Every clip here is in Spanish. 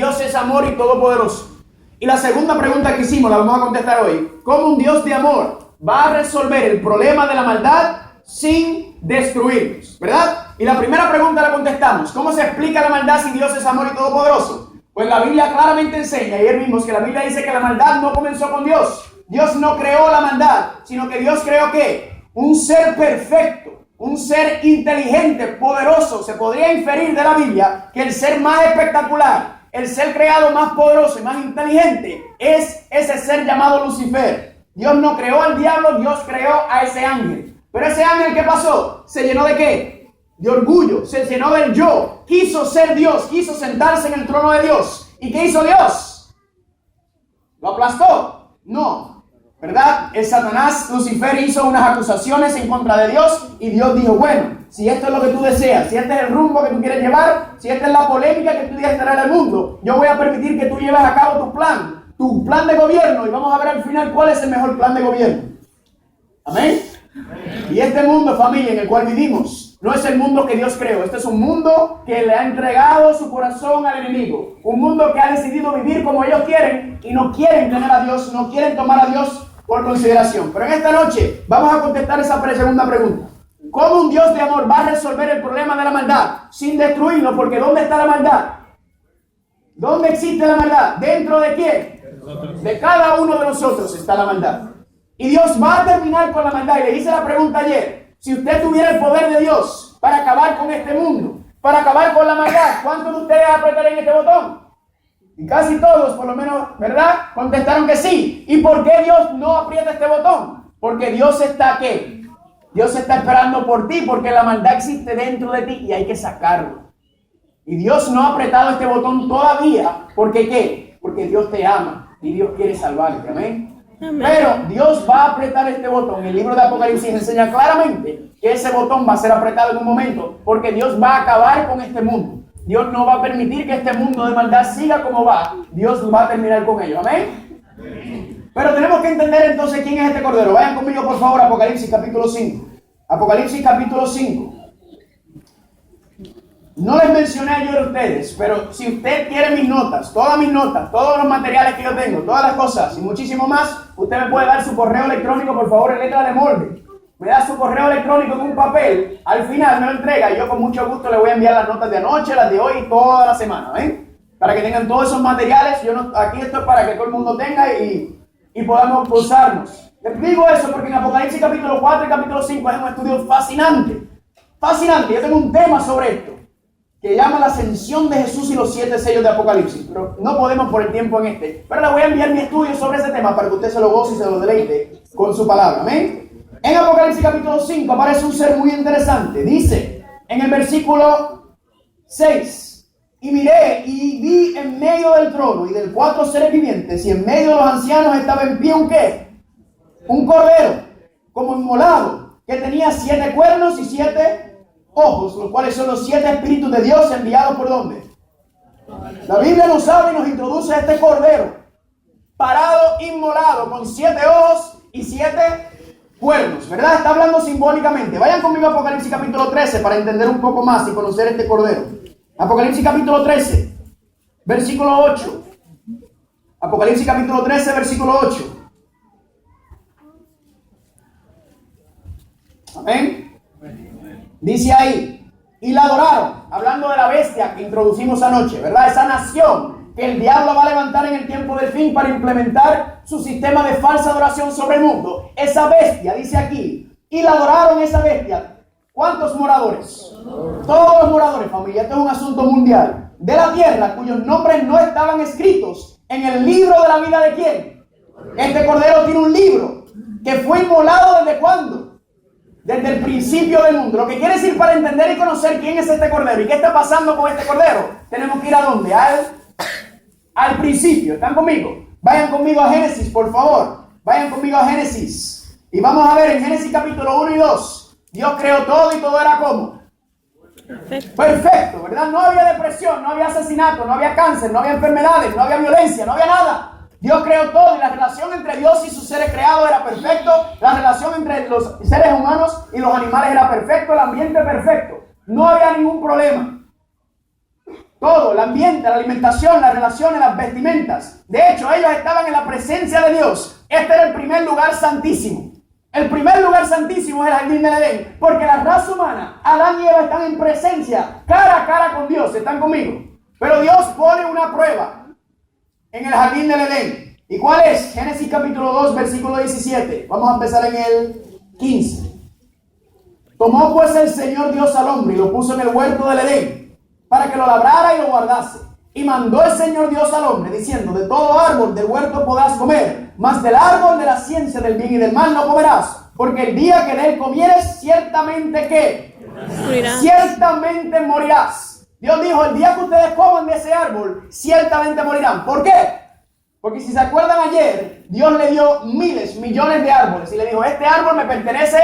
Dios es amor y todopoderoso. Y la segunda pregunta que hicimos, la vamos a contestar hoy. ¿Cómo un Dios de amor va a resolver el problema de la maldad sin destruirnos? ¿Verdad? Y la primera pregunta la contestamos. ¿Cómo se explica la maldad si Dios es amor y todopoderoso? Pues la Biblia claramente enseña, ayer vimos que la Biblia dice que la maldad no comenzó con Dios. Dios no creó la maldad, sino que Dios creó ¿qué? Un ser perfecto. Un ser inteligente, poderoso. Se podría inferir de la Biblia que el ser más espectacular, el ser creado más poderoso y más inteligente es ese ser llamado Lucifer. Dios no creó al diablo, Dios creó a ese ángel. Pero ese ángel, ¿qué pasó? ¿Se llenó de qué? De orgullo, se llenó del yo. Quiso ser Dios, quiso sentarse en el trono de Dios. ¿Y qué hizo Dios? ¿Lo aplastó? No. ¿Verdad? El Satanás, Lucifer, hizo unas acusaciones en contra de Dios y Dios dijo, bueno, si esto es lo que tú deseas, si este es el rumbo que tú quieres llevar, si esta es la polémica que tú quieres traer al mundo, yo voy a permitir que tú lleves a cabo tu plan de gobierno, y vamos a ver al final cuál es el mejor plan de gobierno. Amén. Y este mundo, familia, en el cual vivimos, no es el mundo que Dios creó. Este es un mundo que le ha entregado su corazón al enemigo. Un mundo que ha decidido vivir como ellos quieren y no quieren tener a Dios, no quieren tomar a Dios por consideración. Pero en esta noche vamos a contestar esa segunda pregunta. ¿Cómo un Dios de amor va a resolver el problema de la maldad sin destruirlo? Porque ¿dónde está la maldad? ¿Dónde existe la maldad? ¿Dentro de quién? De cada uno de nosotros está la maldad. Y Dios va a terminar con la maldad. Y le hice la pregunta ayer. Si usted tuviera el poder de Dios para acabar con este mundo, para acabar con la maldad, ¿cuántos de ustedes apretarían este botón? Y casi todos, por lo menos, ¿verdad? Contestaron que sí. ¿Y por qué Dios no aprieta este botón? Porque Dios está, ¿qué? Dios está esperando por ti, porque la maldad existe dentro de ti y hay que sacarlo. Y Dios no ha apretado este botón todavía. ¿Por qué qué? Porque Dios te ama y Dios quiere salvarte. Amén. Pero Dios va a apretar este botón. El libro de Apocalipsis enseña claramente que ese botón va a ser apretado en un momento, porque Dios va a acabar con este mundo. Dios no va a permitir que este mundo de maldad siga como va. Dios va a terminar con ello. Amén. Pero tenemos que entender entonces quién es este cordero. Vayan conmigo por favor a Apocalipsis capítulo 5. Apocalipsis capítulo 5. No les mencioné ayer a ustedes, pero si usted quiere mis notas, todos los materiales que yo tengo, todas las cosas y muchísimo más, usted me puede dar su correo electrónico, por favor, en letra de molde. Me da su correo electrónico en un papel, al final me lo entrega y yo con mucho gusto le voy a enviar las notas de anoche, las de hoy y toda la semana, ¿ven? Para que tengan todos esos materiales. Aquí esto es para que todo el mundo tenga y podamos usarnos. Les digo eso porque en Apocalipsis capítulo 4 y capítulo 5 es un estudio fascinante. Fascinante. Yo tengo un tema sobre esto que llama la ascensión de Jesús y los 7 sellos de Apocalipsis. Pero no podemos por el tiempo en este. Pero le voy a enviar mi estudio sobre ese tema para que usted se lo goce y se lo deleite con su palabra. Amén. En Apocalipsis capítulo 5 aparece un ser muy interesante. Dice en el versículo 6. Y miré y vi en medio del trono y de 4 seres vivientes y en medio de los ancianos estaba en pie un ¿qué? Un cordero como inmolado que tenía 7 cuernos y 7 ojos, los cuales son los 7 espíritus de Dios enviados por ¿dónde? La Biblia nos habla y nos introduce a este cordero parado, inmolado, con 7 ojos y 7 cuernos, ¿verdad? Está hablando simbólicamente. Vayan conmigo a Apocalipsis capítulo 13 para entender un poco más y conocer este cordero. Apocalipsis capítulo 13, versículo 8. Apocalipsis capítulo 13, versículo 8. Amén. Dice ahí, y la adoraron, hablando de la bestia que introducimos anoche, ¿verdad? Esa nación que el diablo va a levantar en el tiempo del fin para implementar su sistema de falsa adoración sobre el mundo. Esa bestia, dice aquí, y la adoraron esa bestia. ¿Cuántos moradores? Todos los moradores, familia. Esto es un asunto mundial. De la tierra, cuyos nombres no estaban escritos en el libro de la vida de quién. Este cordero tiene un libro que fue inmolado ¿desde cuándo? Desde el principio del mundo. Lo que quiere decir, para entender y conocer quién es este cordero y qué está pasando con este cordero, tenemos que ir ¿a dónde? Al principio. ¿Están conmigo? Vayan conmigo a Génesis, por favor. Vayan conmigo a Génesis. Y vamos a ver en Génesis capítulo 1 y 2. Dios creó todo y todo era ¿cómo? Perfecto, ¿verdad? No había depresión, no había asesinato, no había cáncer, no había enfermedades, no había violencia, no había nada. Dios creó todo y la relación entre Dios y sus seres creados era perfecto. La relación entre los seres humanos y los animales era perfecto. El ambiente perfecto. No había ningún problema. Todo, el ambiente, la alimentación, las relaciones, las vestimentas. De hecho, ellos estaban en la presencia de Dios. Este era el primer lugar santísimo. El primer lugar santísimo es el jardín del Edén, porque la raza humana, Adán y Eva, están en presencia, cara a cara con Dios. ¿Están conmigo? Pero Dios pone una prueba en el jardín del Edén. ¿Y cuál es? Génesis capítulo 2, versículo 17. Vamos a empezar en el 15. Tomó pues el Señor Dios al hombre y lo puso en el huerto del Edén, para que lo labrara y lo guardase. Y mandó el Señor Dios al hombre, diciendo: de todo árbol del huerto podrás comer, mas del árbol de la ciencia del bien y del mal no comerás, porque el día que de él comieres, ciertamente ¿qué? Morirás. Ciertamente morirás. Dios dijo: el día que ustedes coman de ese árbol, ciertamente morirán. ¿Por qué? Porque si se acuerdan ayer, Dios le dio miles, millones de árboles y le dijo: este árbol me pertenece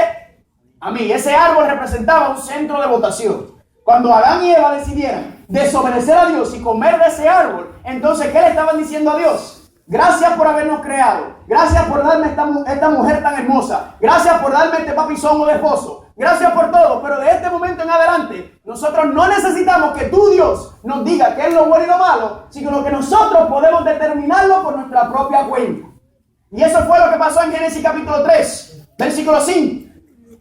a mí. Ese árbol representaba un centro de votación. Cuando Adán y Eva decidieran desobedecer a Dios y comer de ese árbol, entonces ¿qué le estaban diciendo a Dios? Gracias por habernos creado. Gracias por darme esta mujer tan hermosa. Gracias por darme este papizongo de esposo. Gracias por todo. Pero de este momento en adelante, nosotros no necesitamos que tú, Dios, nos diga qué es lo bueno y lo malo, sino que nosotros podemos determinarlo por nuestra propia cuenta. Y eso fue lo que pasó en Génesis capítulo 3, versículo 5.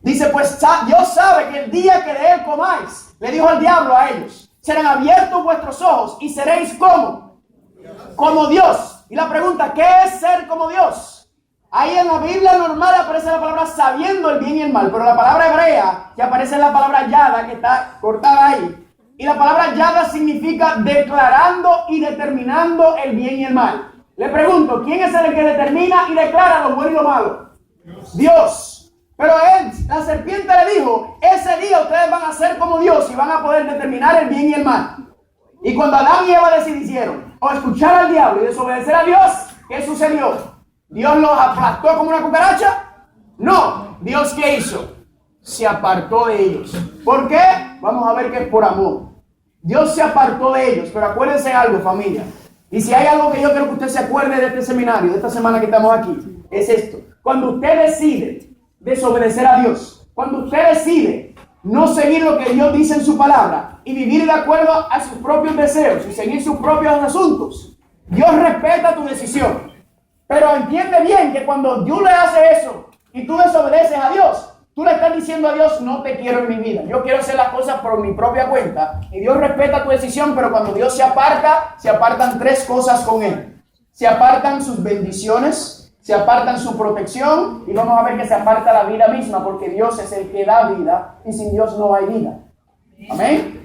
Dice: pues Dios sabe que el día que de él comáis, le dijo el diablo a ellos, serán abiertos vuestros ojos y seréis como Dios. Y la pregunta: ¿qué es ser como Dios? Ahí en la Biblia normal aparece la palabra sabiendo el bien y el mal, pero la palabra hebrea que aparece en la palabra yada, que está cortada ahí, y la palabra yada significa declarando y determinando el bien y el mal. Le pregunto: ¿quién es el que determina y declara lo bueno y lo malo? Dios. Pero la serpiente le dijo: ese día ustedes van a ser como Dios y van a poder determinar el bien y el mal. Y cuando Adán y Eva decidieron o escuchar al diablo y desobedecer a Dios, ¿qué sucedió? ¿Dios los aplastó como una cucaracha? No. ¿Dios qué hizo? Se apartó de ellos. ¿Por qué? Vamos a ver que es por amor. Dios se apartó de ellos. Pero acuérdense algo, familia. Y si hay algo que yo quiero que usted se acuerde de este seminario, de esta semana que estamos aquí, es esto. Cuando usted decide desobedecer a Dios, cuando usted decide no seguir lo que Dios dice en su palabra y vivir de acuerdo a sus propios deseos y seguir sus propios asuntos, Dios respeta tu decisión. Pero entiende bien que cuando tú le haces eso y tú desobedeces a Dios, tú le estás diciendo a Dios: no te quiero en mi vida, yo quiero hacer las cosas por mi propia cuenta. Y Dios respeta tu decisión, pero cuando Dios se aparta, se apartan tres cosas con Él. Se apartan sus bendiciones, se apartan su protección, y vamos a ver que se aparta la vida misma, porque Dios es el que da vida y sin Dios no hay vida. Amén.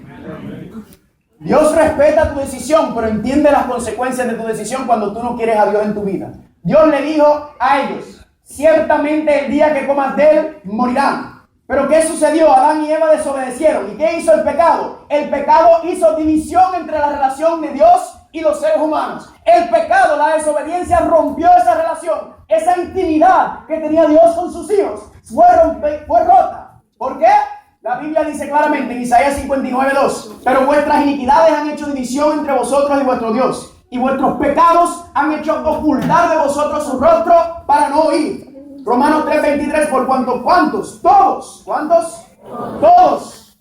Dios respeta tu decisión, pero entiende las consecuencias de tu decisión cuando tú no quieres a Dios en tu vida. Dios le dijo a ellos: ciertamente el día que comas de él morirán. Pero ¿qué sucedió? Adán y Eva desobedecieron. ¿Y qué hizo el pecado? El pecado hizo división entre la relación de Dios y los seres humanos. El pecado, la desobediencia, rompió esa relación. Esa intimidad que tenía Dios con sus hijos fue rota. ¿Por qué? La Biblia dice claramente en Isaías 59:2: pero vuestras iniquidades han hecho división entre vosotros y vuestro Dios, y vuestros pecados han hecho ocultar de vosotros su rostro para no oír. Romanos 3:23: por cuanto todos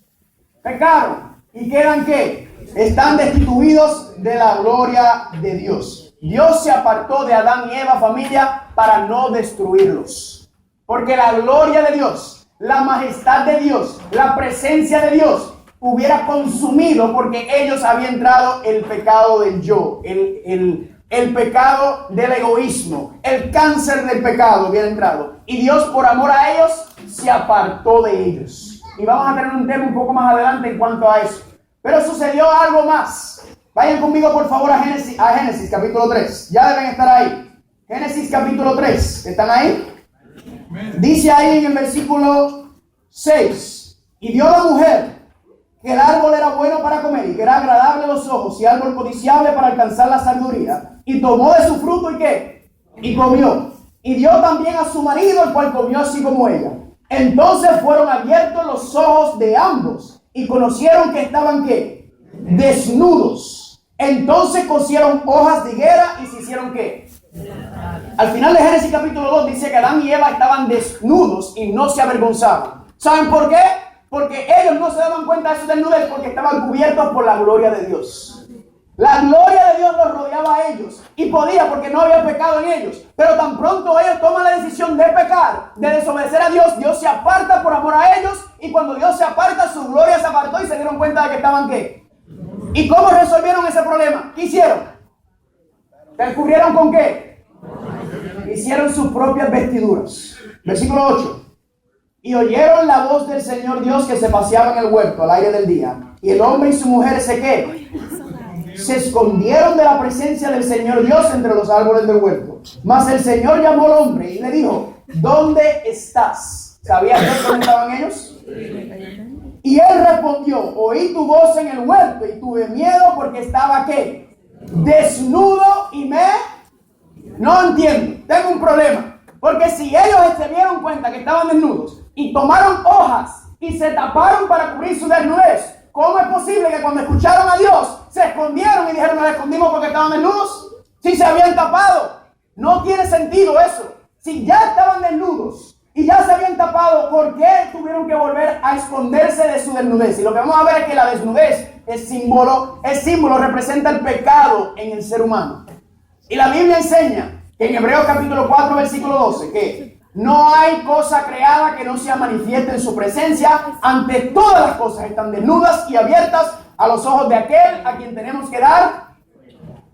pecaron y quedan ¿qué? Están destituidos de la gloria de Dios. Dios se apartó de Adán y Eva, familia, para no destruirlos. Porque la gloria de Dios, la majestad de Dios, la presencia de Dios hubiera consumido, porque ellos habían entrado el pecado del yo, el pecado del egoísmo, el cáncer del pecado había entrado. Y Dios, por amor a ellos, se apartó de ellos. Y vamos a tener un tema un poco más adelante en cuanto a eso. Pero sucedió algo más. Vayan conmigo por favor a Génesis capítulo 3. Ya deben estar ahí. Génesis capítulo 3. ¿Están ahí? Dice ahí en el versículo 6: y vio la mujer que el árbol era bueno para comer y que era agradable a los ojos y árbol codiciable para alcanzar la sabiduría, y tomó de su fruto y ¿qué? Y comió. Y dio también a su marido, el cual comió así como ella. Entonces fueron abiertos los ojos de ambos y conocieron que estaban ¿qué? Desnudos. Entonces cosieron hojas de higuera y se hicieron ¿qué? Al final de Génesis capítulo 2 dice que Adán y Eva estaban desnudos y no se avergonzaban. ¿Saben por qué? Porque ellos no se daban cuenta de su desnudez, porque estaban cubiertos por la gloria de Dios. La gloria de Dios los rodeaba a ellos y podía porque no había pecado en ellos. Pero tan pronto ellos toman la decisión de pecar, de desobedecer a Dios, Dios se aparta por amor a ellos y cuando Dios se aparta, su gloria se apartó y se dieron cuenta de que estaban ¿qué? ¿Y cómo resolvieron ese problema? ¿Qué hicieron? ¿Recurrieron con qué? Hicieron sus propias vestiduras. Versículo 8. Y oyeron la voz del Señor Dios que se paseaba en el huerto al aire del día. Y el hombre y su mujer se escondieron de la presencia del Señor Dios entre los árboles del huerto. Mas el Señor llamó al hombre y le dijo, ¿dónde estás? ¿Sabía Dios dónde estaban ellos? Y él respondió, oí tu voz en el huerto y tuve miedo porque estaba ¿qué? Desnudo y no entiendo, tengo un problema. Porque si ellos se dieron cuenta que estaban desnudos y tomaron hojas y se taparon para cubrir su desnudez, ¿cómo es posible que cuando escucharon a Dios se escondieron y dijeron nos escondimos porque estaban desnudos? Si se habían tapado. No tiene sentido eso. Si ya estaban desnudos y ya se habían tapado, ¿por qué tuvieron que volver a esconderse de su desnudez? Y lo que vamos a ver es que la desnudez es símbolo, representa el pecado en el ser humano. Y la Biblia enseña que en Hebreos capítulo 4 versículo 12 que no hay cosa creada que no sea manifiesta en su presencia. Ante todas las cosas están desnudas y abiertas a los ojos de aquel a quien tenemos que dar.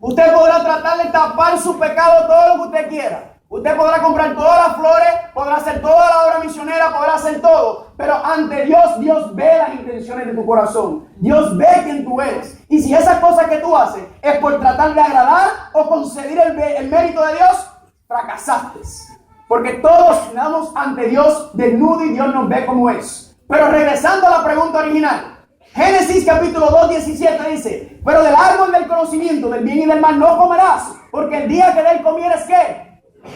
Usted podrá tratar de tapar su pecado todo lo que usted quiera. Usted podrá comprar todas las flores, podrá hacer toda la obra misionera, podrá hacer todo. Pero ante Dios, Dios ve las intenciones de tu corazón. Dios ve quién tú eres. Y si esa cosa que tú haces es por tratar de agradar o conceder el mérito de Dios, fracasaste. Porque todos estamos ante Dios desnudo y Dios nos ve como es. Pero regresando a la pregunta original, Génesis capítulo 2, 17 dice, pero del árbol del conocimiento del bien y del mal no comerás, porque el día que de él comieres, ¿qué?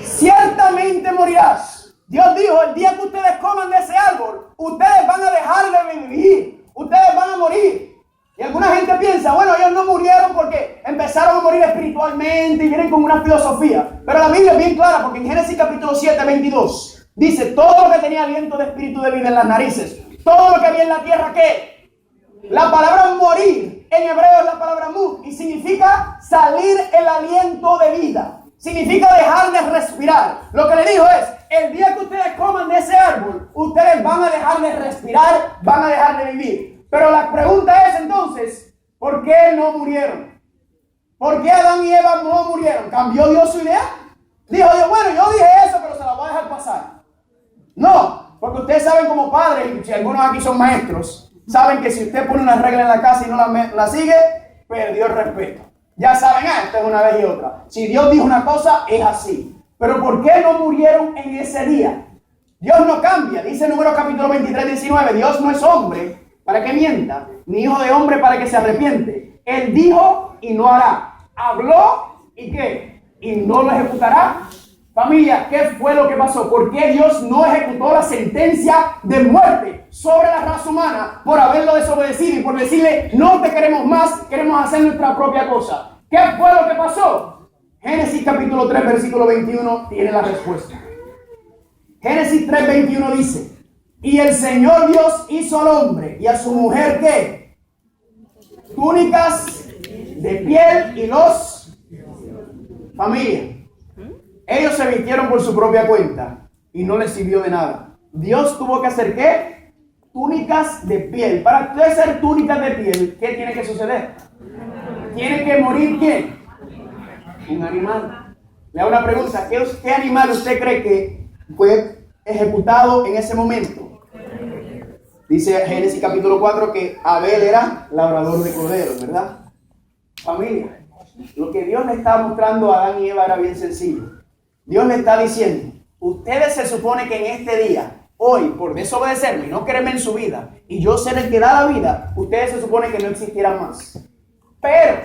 Ciertamente morirás. Dios dijo, el día que ustedes coman de ese árbol, ustedes van a dejar de vivir, ustedes van a morir. Y alguna gente piensa, bueno, ellos no murieron porque empezaron a morir espiritualmente y vienen con una filosofía. Pero la Biblia es bien clara, porque en Génesis capítulo 7, 22, dice, todo lo que tenía aliento de espíritu de vida en las narices, todo lo que había en la tierra, ¿qué? La palabra morir en hebreo es la palabra mut y significa salir el aliento de vida. Significa dejar de respirar. Lo que le dijo es, el día que ustedes coman de ese árbol, ustedes van a dejar de respirar, van a dejar de vivir. Pero la pregunta es entonces, ¿por qué no murieron? ¿Por qué Adán y Eva no murieron? ¿Cambió Dios su idea? Dijo Dios, bueno, yo dije eso, pero se la voy a dejar pasar. No, porque ustedes saben como padres, y si algunos aquí son maestros, saben que si usted pone una regla en la casa y no la sigue, perdió el respeto. Ya saben, esto es una vez y otra. Si Dios dijo una cosa, es así. Pero ¿por qué no murieron en ese día? Dios no cambia. Dice Números capítulo 23, 19. Dios no es hombre para que mienta, ni hijo de hombre para que se arrepiente. Él dijo y no hará. Habló y ¿qué? Y no lo ejecutará. Familia, ¿qué fue lo que pasó? ¿Por qué Dios no ejecutó la sentencia de muerte sobre la raza humana por haberlo desobedecido y por decirle, no te queremos más, queremos hacer nuestra propia cosa? ¿Qué fue lo que pasó? Génesis capítulo 3, versículo 21 tiene la respuesta. Génesis 3, 21 dice, y el Señor Dios hizo al hombre y a su mujer, ¿qué? Túnicas de piel y los... Familia. Ellos se vistieron por su propia cuenta y no les sirvió de nada. Dios tuvo que hacer ¿qué? Túnicas de piel. Para usted hacer túnicas de piel, ¿qué tiene que suceder? ¿Tiene que morir quién? Un animal. Le hago una pregunta. ¿Qué animal usted cree que fue ejecutado en ese momento? Dice Génesis capítulo 4 que Abel era labrador de corderos, ¿verdad? Familia, lo que Dios le estaba mostrando a Adán y Eva era bien sencillo. Dios le está diciendo, ustedes se supone que en este día, hoy, por desobedecerme y no quererme en su vida, y yo ser el que da la vida, ustedes se supone que no existieran más. Pero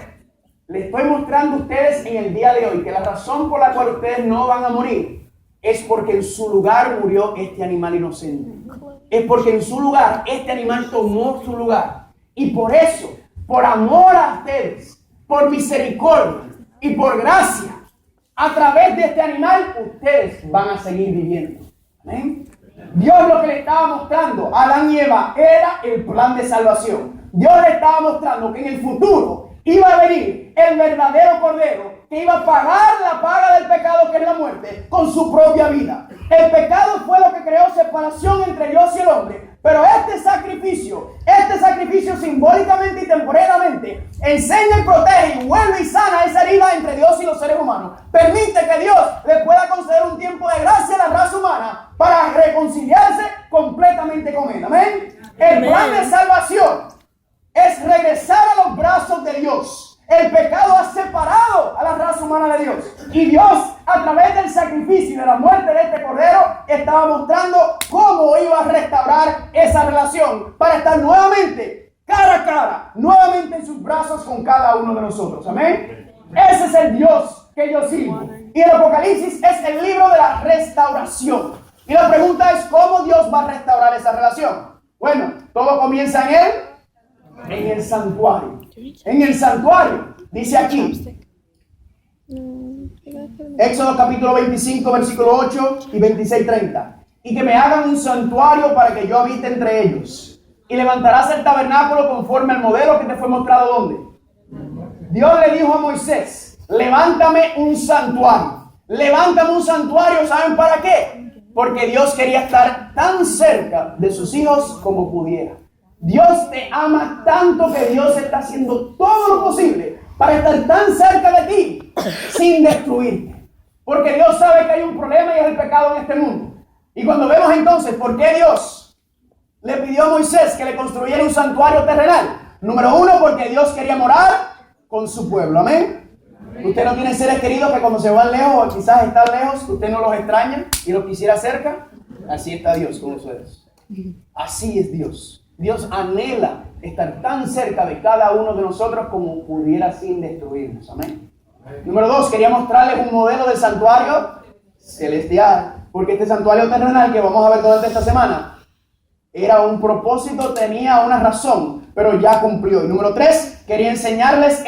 les estoy mostrando a ustedes en el día de hoy que la razón por la cual ustedes no van a morir es porque en su lugar murió este animal inocente. Es porque en su lugar este animal tomó su lugar. Y por eso, por amor a ustedes, por misericordia y por gracia, a través de este animal, ustedes van a seguir viviendo. ¿Amén? Dios lo que le estaba mostrando a Adán y Eva era el plan de salvación. Dios le estaba mostrando que en el futuro iba a venir el verdadero Cordero que iba a pagar la paga del pecado, que es la muerte, con su propia vida. El pecado fue lo que creó separación entre Dios y el hombre, pero este sacrificio simbólicamente y temporalmente enseña y protege y vuelve y sana esa herida entre Dios y los seres humanos. Permite que Dios le pueda conceder un tiempo de gracia a la raza humana para reconciliarse completamente con Él. Amén. El plan de salvación es regresar a los brazos de Dios. El pecado ha separado a la raza humana de Dios. Y Dios, a través del sacrificio y de la muerte de este Cordero, estaba mostrando cómo iba a restaurar esa relación para estar nuevamente, cara a cara, nuevamente en sus brazos con cada uno de nosotros. Amén. Ese es el Dios que yo sirvo. Y el Apocalipsis es el libro de la restauración. Y la pregunta es, ¿cómo Dios va a restaurar esa relación? Bueno, todo comienza en el santuario. En el santuario, dice aquí, Éxodo capítulo 25, versículo 8 y 26, 30. Y que me hagan un santuario para que yo habite entre ellos. Y levantarás el tabernáculo conforme al modelo que te fue mostrado. ¿Dónde? Dios le dijo a Moisés, levántame un santuario. Levántame un santuario, ¿saben para qué? Porque Dios quería estar tan cerca de sus hijos como pudiera. Dios te ama tanto que Dios está haciendo todo lo posible para estar tan cerca de ti sin destruirte. Porque Dios sabe que hay un problema y es el pecado en este mundo. Y cuando vemos entonces por qué Dios le pidió a Moisés que le construyera un santuario terrenal. Número uno, porque Dios quería morar con su pueblo. Amén. Usted no tiene seres queridos que cuando se van lejos o quizás están lejos, usted no los extraña y los quisiera cerca. Así está Dios con ustedes. Así es Dios. Dios anhela estar tan cerca de cada uno de nosotros como pudiera sin destruirnos. Amén. Número dos, quería mostrarles un modelo del santuario celestial. Porque este santuario terrenal que vamos a ver durante esta semana era un propósito, tenía una razón, pero ya cumplió. Y número tres, quería enseñarles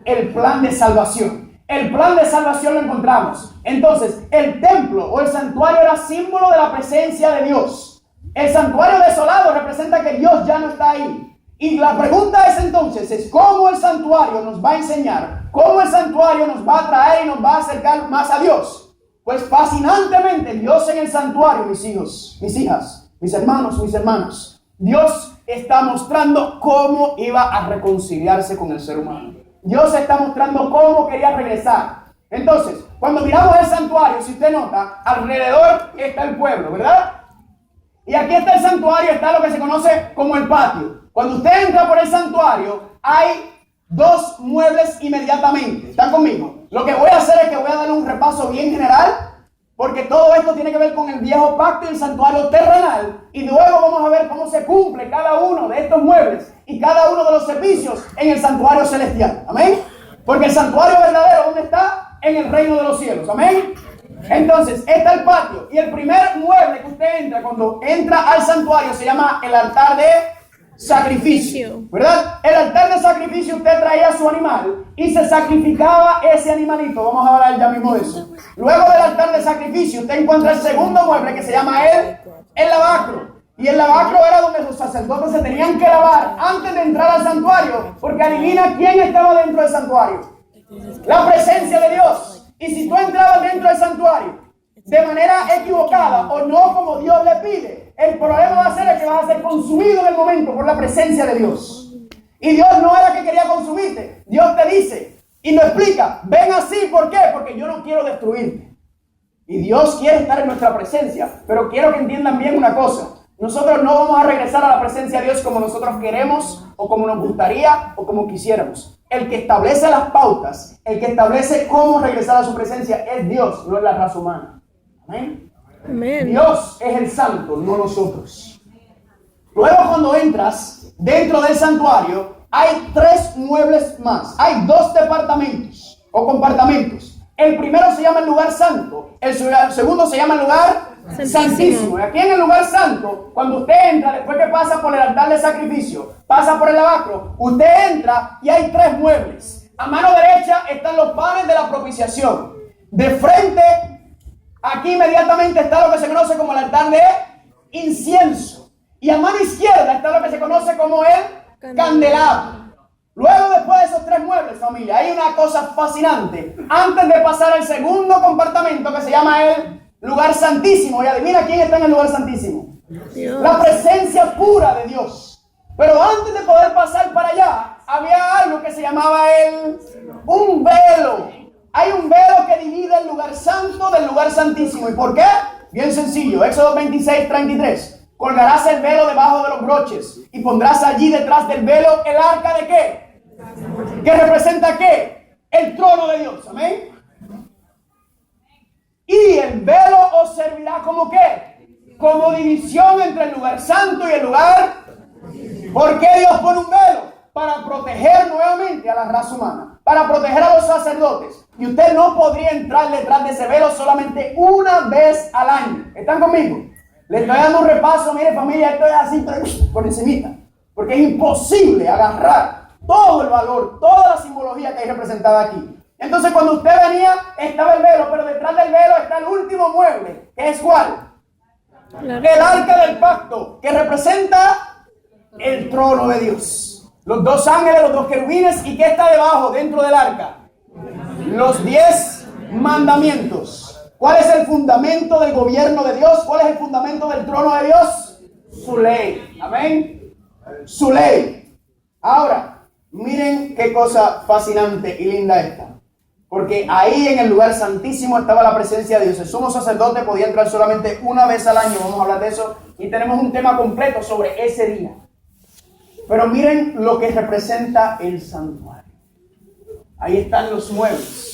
el plan de salvación. El plan de salvación lo encontramos. Entonces, el templo o el santuario era símbolo de la presencia de Dios. El santuario desolado representa que Dios ya no está ahí. Y la pregunta es entonces, ¿cómo el santuario nos va a enseñar? ¿Cómo el santuario nos va a traer y nos va a acercar más a Dios? Pues fascinantemente, Dios en el santuario, mis hijos, mis hijas, mis hermanos, Dios está mostrando cómo iba a reconciliarse con el ser humano. Dios está mostrando cómo quería regresar. Entonces, cuando miramos el santuario, si usted nota, alrededor está el pueblo, ¿verdad? Y aquí está el santuario, está lo que se conoce como el patio. Cuando usted entra por el santuario, hay dos muebles inmediatamente. ¿Están conmigo? Lo que voy a hacer es que voy a darle un repaso bien general, porque todo esto tiene que ver con el viejo pacto y el santuario terrenal. Y luego vamos a ver cómo se cumple cada uno de estos muebles y cada uno de los servicios en el santuario celestial. ¿Amén? Porque el santuario verdadero, ¿dónde está? En el reino de los cielos. ¿Amén? Entonces, está el patio. Y el primer mueble que usted entra cuando entra al santuario se llama el altar de sacrificio, ¿verdad? El altar de sacrificio, usted traía su animal y se sacrificaba ese animalito. Vamos a hablar ya mismo de eso. Luego del altar de sacrificio, usted encuentra el segundo mueble que se llama el lavacro. Y el lavacro era donde los sacerdotes se tenían que lavar antes de entrar al santuario, porque adivina quién estaba dentro del santuario. La presencia de Dios. Y si tú entrabas dentro del santuario de manera equivocada o no como Dios le pide, el problema va a ser que vas a ser consumido en el momento por la presencia de Dios. Y Dios no era que quería consumirte. Dios te dice y lo explica. Ven así, ¿por qué? Porque yo no quiero destruirte. Y Dios quiere estar en nuestra presencia. Pero quiero que entiendan bien una cosa. Nosotros no vamos a regresar a la presencia de Dios como nosotros queremos o como nos gustaría o como quisiéramos. El que establece las pautas, el que establece cómo regresar a su presencia es Dios, no es la raza humana. Amén. Amén. Dios es el santo, no nosotros. Luego cuando entras dentro del santuario, hay tres muebles más. Hay dos departamentos o compartamentos. El primero se llama el lugar santo. El segundo se llama el lugar santísimo. Y aquí en el lugar santo, cuando usted entra, después que pasa por el altar de sacrificio, pasa por el lavacro, usted entra y hay tres muebles. A mano derecha están los panes de la propiciación. De frente, aquí inmediatamente está lo que se conoce como el altar de incienso. Y a mano izquierda está lo que se conoce como el candelabro. Luego, después de esos 3 muebles, familia, hay una cosa fascinante. Antes de pasar al segundo compartimento que se llama el lugar santísimo. Y adivina quién está en el lugar santísimo. Dios. La presencia pura de Dios. Pero antes de poder pasar para allá, había algo que se llamaba un velo. Hay un velo que divide el lugar santo del lugar santísimo. ¿Y por qué? Bien sencillo. Éxodo 26:33. Colgarás el velo debajo de los broches y pondrás allí detrás del velo el arca de ¿qué? ¿Qué representa qué? El trono de Dios. Amén. Y el velo os servirá como ¿qué? Como división entre el lugar santo y el lugar. ¿Por qué Dios pone un velo? Para proteger nuevamente a la raza humana, para proteger a los sacerdotes. Y usted no podría entrar detrás de ese velo solamente una vez al año. ¿Están conmigo? Le estoy dando un repaso, mire familia, esto es así por encimita, porque es imposible agarrar todo el valor, toda la simbología que hay representada aquí. Entonces cuando usted venía, estaba el velo, pero detrás del velo está el último mueble, que es ¿cuál? El arca del pacto, que representa el trono de Dios. Los 2 ángeles, los 2 querubines, ¿y qué está debajo, dentro del arca? Los 10 mandamientos. ¿Cuál es el fundamento del gobierno de Dios? ¿Cuál es el fundamento del trono de Dios? Su ley. Amén. Su ley. Ahora, miren qué cosa fascinante y linda esta. Porque ahí en el lugar santísimo estaba la presencia de Dios. El sumo sacerdote podía entrar solamente una vez al año. Vamos a hablar de eso. Y tenemos un tema completo sobre ese día. Pero miren lo que representa el santuario. Ahí están los muebles.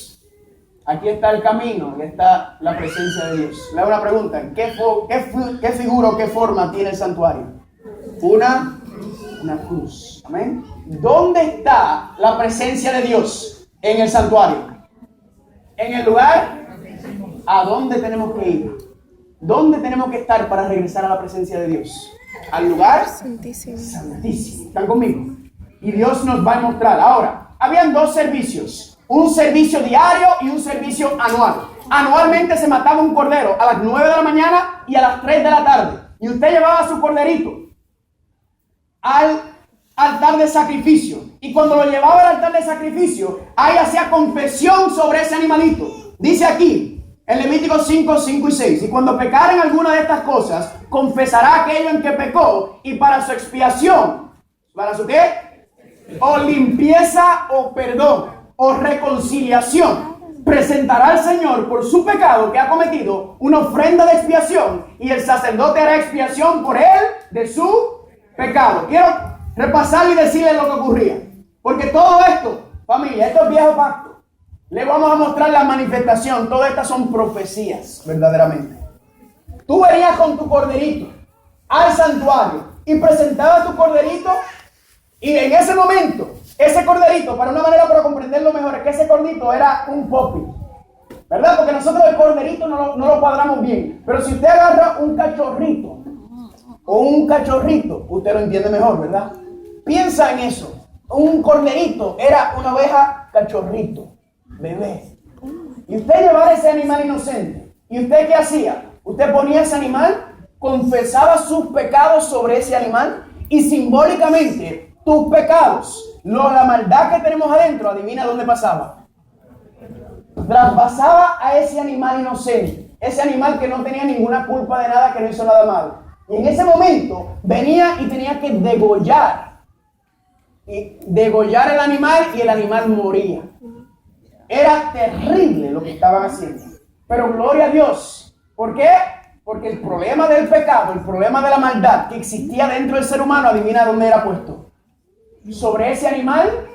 Aquí está el camino, aquí está la presencia de Dios. Le hago una pregunta, ¿qué figura o qué forma tiene el santuario? Una cruz. Amén. ¿Dónde está la presencia de Dios en el santuario? En el lugar. ¿A dónde tenemos que ir? ¿Dónde tenemos que estar para regresar a la presencia de Dios? Al lugar santísimo. ¿Están conmigo? Y Dios nos va a mostrar. Ahora, habían 2 servicios. Un servicio diario y un servicio anual. Anualmente se mataba un cordero a las 9 de la mañana y a las 3 de la tarde. Y usted llevaba su corderito al altar de sacrificio. Y cuando lo llevaba al altar de sacrificio, ahí hacía confesión sobre ese animalito. Dice aquí, en Levítico 5, 5 y 6. Y cuando pecaren alguna de estas cosas, confesará aquello en que pecó. Y para su expiación, ¿para su qué? O limpieza o perdón. O reconciliación, presentará al Señor por su pecado que ha cometido una ofrenda de expiación y el sacerdote hará expiación por él de su pecado. Quiero repasar y decirles lo que ocurría, porque todo esto, familia, esto es viejo pacto. Le vamos a mostrar la manifestación. Todas estas son profecías, verdaderamente. Tú venías con tu corderito al santuario y presentabas tu corderito y en ese momento ese corderito, para una manera para comprenderlo mejor, es que ese corderito era un popi, ¿verdad? Porque nosotros el corderito no lo cuadramos bien. Pero si usted agarra un cachorrito o un cachorrito, usted lo entiende mejor, ¿verdad? Piensa en eso. Un corderito era una oveja cachorrito, bebé. Y usted llevaba ese animal inocente. ¿Y usted qué hacía? Usted ponía ese animal, confesaba sus pecados sobre ese animal y simbólicamente tus pecados, la maldad que tenemos adentro, adivina dónde pasaba. Traspasaba a ese animal inocente, ese animal que no tenía ninguna culpa de nada, que no hizo nada malo. Y en ese momento venía y tenía que degollar el animal y el animal moría. Era terrible lo que estaban haciendo. Pero gloria a Dios. ¿Por qué? Porque el problema del pecado, el problema de la maldad que existía dentro del ser humano, adivina dónde era puesto. Sobre ese animal.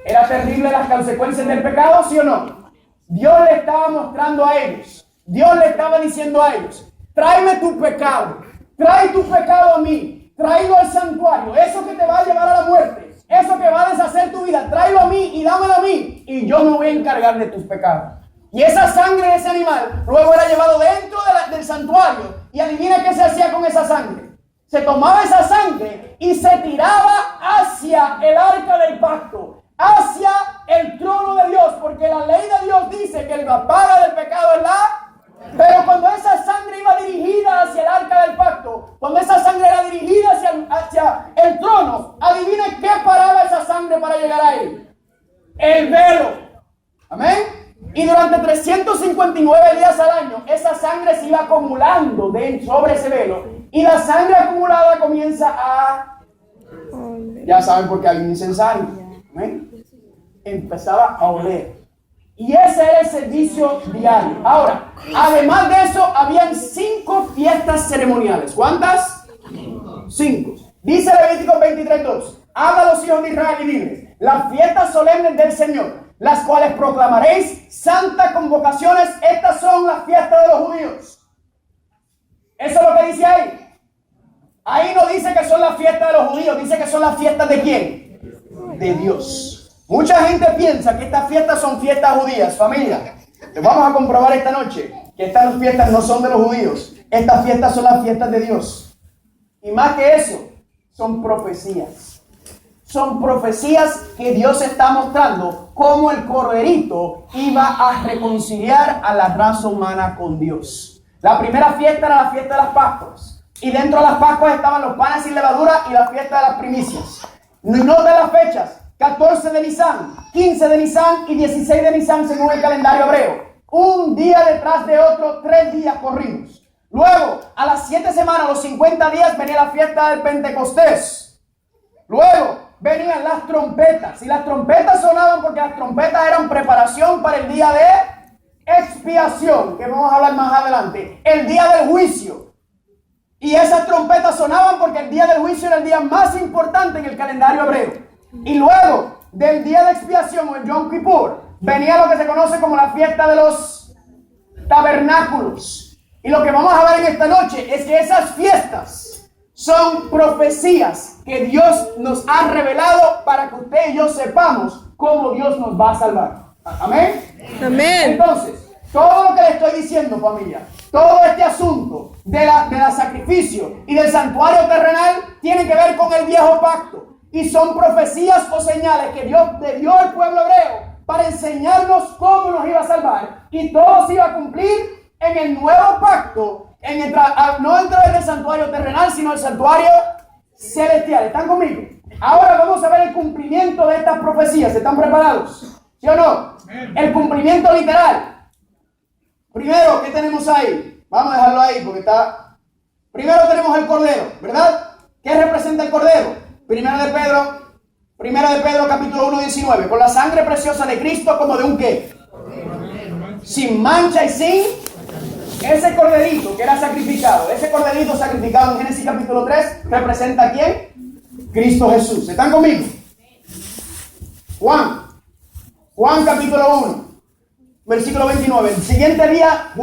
¿Era terrible las consecuencias del pecado, sí o no? Dios le estaba mostrando a ellos. Dios le estaba diciendo a ellos: tráeme tu pecado. Trae tu pecado a mí. Tráelo al santuario. Eso que te va a llevar a la muerte. Eso que va a deshacer tu vida. Tráelo a mí y dámelo a mí. Y yo me voy a encargar de tus pecados. Y esa sangre de ese animal luego era llevado dentro del santuario. Y adivina qué se hacía con esa sangre. Se tomaba esa sangre y se tiraba hacia el arca del pacto, hacia el trono de Dios, porque la ley de Dios dice que la paga del pecado es la... Pero cuando esa sangre iba dirigida hacia el arca del pacto, cuando esa sangre era dirigida hacia el trono, adivinen qué paraba esa sangre. sangre para llegar ahí? El velo. Amén. Y durante 359 días al año, esa sangre se iba acumulando sobre ese velo. Y la sangre acumulada comienza a... Ya saben por qué hay un incensario. Amén. Empezaba a oler. Y ese era el servicio diario. Ahora, además de eso, habían 5 fiestas ceremoniales. ¿Cuántas? 5. Dice Levítico 23:2. Habla a los hijos de Israel y diles: las fiestas solemnes del Señor, las cuales proclamaréis santas convocaciones, estas son las fiestas de los judíos. Eso es lo que dice ahí. Ahí no dice que son las fiestas de los judíos, dice que son las fiestas de ¿quién? De Dios. Mucha gente piensa que estas fiestas son fiestas judías. Familia, les vamos a comprobar esta noche que estas fiestas no son de los judíos. Estas fiestas son las fiestas de Dios. Y más que eso, son profecías. Son profecías que Dios está mostrando cómo el corderito iba a reconciliar a la raza humana con Dios. La primera fiesta era la fiesta de las Pascuas. Y dentro de las Pascuas estaban los panes sin levadura y la fiesta de las primicias. No de las fechas. 14 de Nisan, 15 de Nisan y 16 de Nisan según el calendario hebreo. Un día detrás de otro, 3 días corridos. Luego, a las 7 semanas, los 50 días, venía la fiesta del Pentecostés. Luego, venían las trompetas. Y las trompetas sonaban porque las trompetas eran preparación para el día de expiación, que vamos a hablar más adelante. El día del juicio. Y esas trompetas sonaban porque el día del juicio era el día más importante en el calendario hebreo. Y luego del día de expiación o el Yom Kippur venía lo que se conoce como la fiesta de los tabernáculos. Y lo que vamos a ver en esta noche es que esas fiestas son profecías que Dios nos ha revelado para que usted y yo sepamos cómo Dios nos va a salvar. Amén. Amén. Entonces, todo lo que le estoy diciendo, familia, todo este asunto de la sacrificio y del santuario terrenal tiene que ver con el viejo pacto. Y son profecías o señales que Dios le dio al pueblo hebreo para enseñarnos cómo nos iba a salvar. Y todo se iba a cumplir en el nuevo pacto, no a través del santuario terrenal, sino el santuario celestial. ¿Están conmigo? Ahora vamos a ver el cumplimiento de estas profecías. ¿Están preparados? ¿Sí o no? El cumplimiento literal. Primero, ¿qué tenemos ahí? Vamos a dejarlo ahí porque está... Primero tenemos el cordero, ¿verdad? ¿Qué representa el cordero? Primero de Pedro capítulo 1, 19. Con la sangre preciosa de Cristo como de un ¿qué? Sin mancha y sin... Ese corderito que era sacrificado. Ese corderito sacrificado en Génesis capítulo 3 representa ¿a quién? Cristo Jesús. ¿Están conmigo? Juan capítulo 1 versículo 29. El siguiente día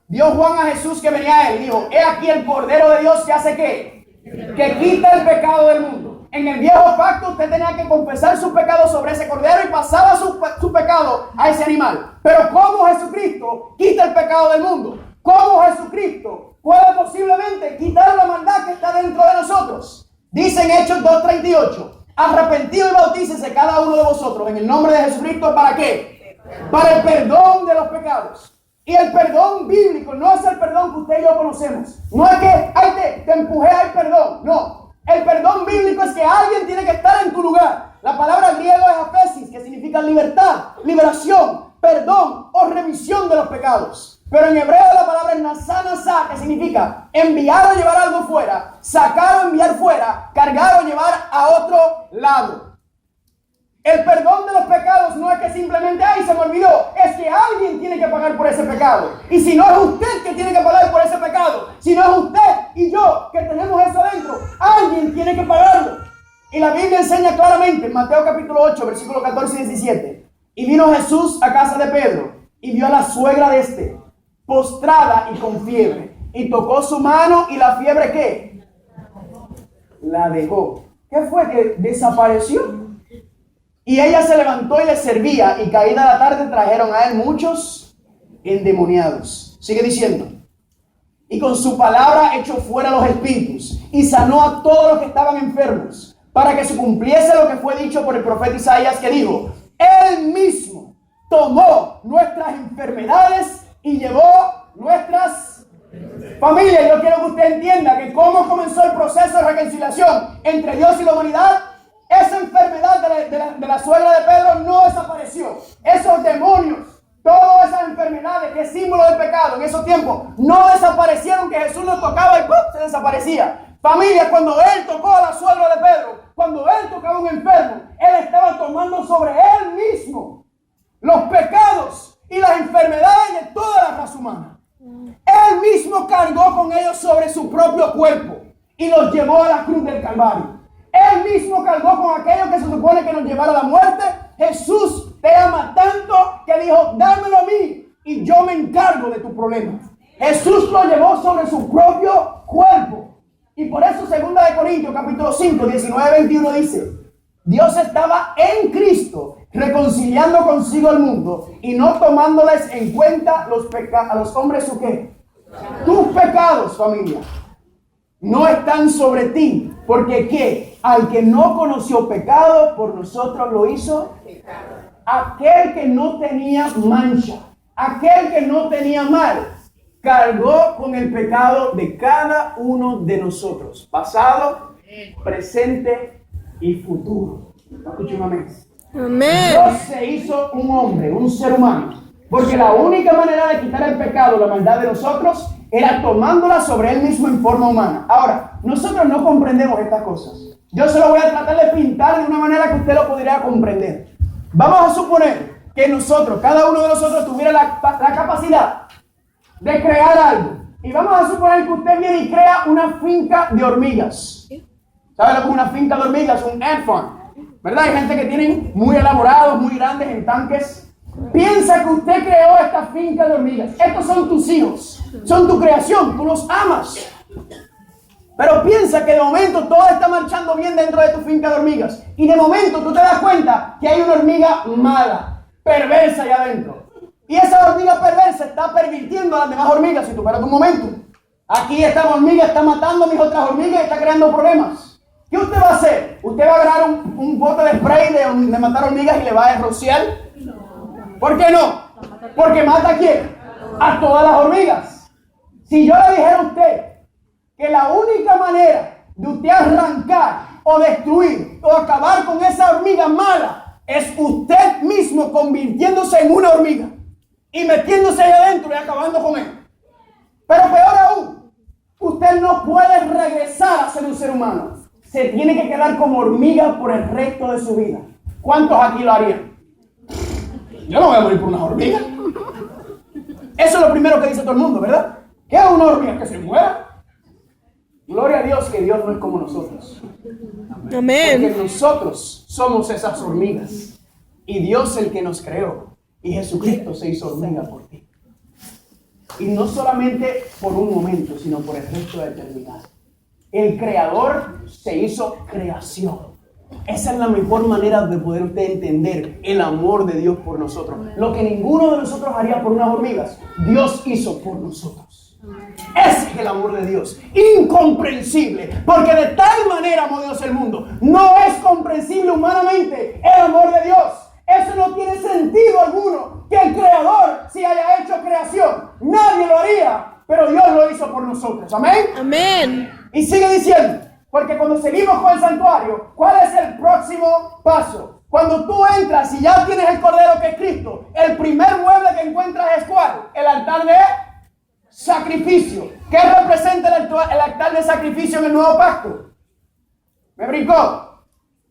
vio Juan a Jesús que venía a él. Dijo: he aquí el Cordero de Dios que hace ¿qué? Que quita el pecado del mundo. En el viejo pacto usted tenía que confesar sus pecados sobre ese cordero y pasaba su pecado a ese animal. Pero ¿cómo Jesucristo quita el pecado del mundo? ¿Cómo Jesucristo puede posiblemente quitar la maldad que está dentro de nosotros? Dice en Hechos 2:38: arrepentido y bautícese cada uno de vosotros en el nombre de Jesucristo. ¿Para qué? Para el perdón de los pecados. Y el perdón bíblico no es el perdón que usted y yo conocemos. No es que te empujé al perdón. No. El perdón bíblico es que alguien tiene que estar en tu lugar. La palabra griega es aphesis, que significa libertad, liberación, perdón o remisión de los pecados. Pero en hebreo la palabra es nasá, que significa enviar o llevar algo fuera, sacar o enviar fuera, cargar o llevar a otro lado. El perdón de los pecados no es que simplemente, ¡ay, se me olvidó! Es que alguien tiene que pagar por ese pecado. Y si no es usted que tiene que pagar por ese pecado, si no es usted y yo que tenemos eso adentro, alguien tiene que pagarlo. Y la Biblia enseña claramente en Mateo capítulo 8, versículos 14 y 17. Y vino Jesús a casa de Pedro y vio a la suegra de este, postrada y con fiebre. Y tocó su mano y la fiebre, ¿qué? La dejó. ¿Qué fue? Que desapareció. Y ella se levantó y le servía, y caída la tarde trajeron a él muchos endemoniados. Sigue diciendo. Y con su palabra echó fuera los espíritus, y sanó a todos los que estaban enfermos, para que se cumpliese lo que fue dicho por el profeta Isaías, que dijo: él mismo tomó nuestras enfermedades y llevó nuestras... Familia, yo quiero que usted entienda que cómo comenzó el proceso de reconciliación entre Dios y la humanidad. Esa enfermedad de la suegra de Pedro no desapareció. Esos demonios, todas esas enfermedades que es símbolo del pecado en esos tiempos, no desaparecieron, que Jesús los tocaba y ¡pum!, se desaparecía. Familia, cuando él tocó a la suegra de Pedro, cuando él tocaba a un enfermo, él estaba tomando sobre él mismo los pecados y las enfermedades de toda la raza humana. Él mismo cargó con ellos sobre su propio cuerpo y los llevó a la cruz del Calvario. Él mismo cargó con aquello que se supone que nos llevara a la muerte. Jesús te ama tanto que dijo, dámelo a mí y yo me encargo de tu problema. Jesús lo llevó sobre su propio cuerpo. Y por eso 2 Corintios capítulo 5, 19-21 dice, Dios estaba en Cristo reconciliando consigo al mundo y no tomándoles en cuenta a los hombres su qué. Tus pecados, familia, no están sobre ti, porque ¿qué? Al que no conoció pecado, por nosotros lo hizo pecado. Aquel que no tenía mancha, aquel que no tenía mal, cargó con el pecado de cada uno de nosotros, pasado, presente y futuro. Escuchen un amén. Amén. Dios se hizo un hombre, un ser humano, porque la única manera de quitar el pecado, la maldad de nosotros, era tomándola sobre él mismo en forma humana. Ahora, nosotros no comprendemos estas cosas. Yo se lo voy a tratar de pintar de una manera que usted lo pudiera comprender. Vamos a suponer que nosotros, cada uno de nosotros, tuviera la capacidad de crear algo. Y vamos a suponer que usted viene y crea una finca de hormigas. ¿Sabe lo que es una finca de hormigas? Un ant farm, ¿verdad? Hay gente que tienen muy elaborados, muy grandes en tanques. Piensa que usted creó esta finca de hormigas. Estos son tus hijos, son tu creación, tú los amas. Pero piensa que de momento todo está marchando bien dentro de tu finca de hormigas. Y de momento tú te das cuenta que hay una hormiga mala, perversa allá adentro. Y esa hormiga perversa está pervirtiendo a las demás hormigas. Si tú esperas un momento, aquí esta hormiga está matando a mis otras hormigas y está creando problemas. ¿Qué usted va a hacer? ¿Usted va a agarrar un bote de spray de matar hormigas y le va a rociar? ¿Por qué no? Porque mata a quién? A todas las hormigas. Si yo le dijera a usted que la única manera de usted arrancar o destruir o acabar con esa hormiga mala es usted mismo convirtiéndose en una hormiga y metiéndose ahí adentro y acabando con él. Pero peor aún, usted no puede regresar a ser un ser humano. Se tiene que quedar como hormiga por el resto de su vida. ¿Cuántos aquí lo harían? Yo no voy a morir por una hormiga. Eso es lo primero que dice todo el mundo, ¿verdad? ¿Qué es una hormiga? ¿Que se muera? Gloria a Dios que Dios no es como nosotros. Amén. Porque nosotros somos esas hormigas. Y Dios el que nos creó. Y Jesucristo se hizo hormiga por ti. Y no solamente por un momento, sino por el resto de la eternidad. El Creador se hizo creación. Esa es la mejor manera de poder usted entender el amor de Dios por nosotros. Lo que ninguno de nosotros haría por unas hormigas, Dios hizo por nosotros. Ese es el amor de Dios. Incomprensible. Porque de tal manera amó Dios el mundo. No es comprensible humanamente el amor de Dios. Eso no tiene sentido alguno. Que el Creador sí haya hecho creación. Nadie lo haría. Pero Dios lo hizo por nosotros. Amén. Amén. Y sigue diciendo. Porque cuando seguimos con el santuario, ¿cuál es el próximo paso? Cuando tú entras y ya tienes el Cordero que es Cristo, el primer mueble que encuentras es ¿cuál? El altar de sacrificio. ¿Qué representa el altar de sacrificio en el nuevo pacto? ¿Me brincó?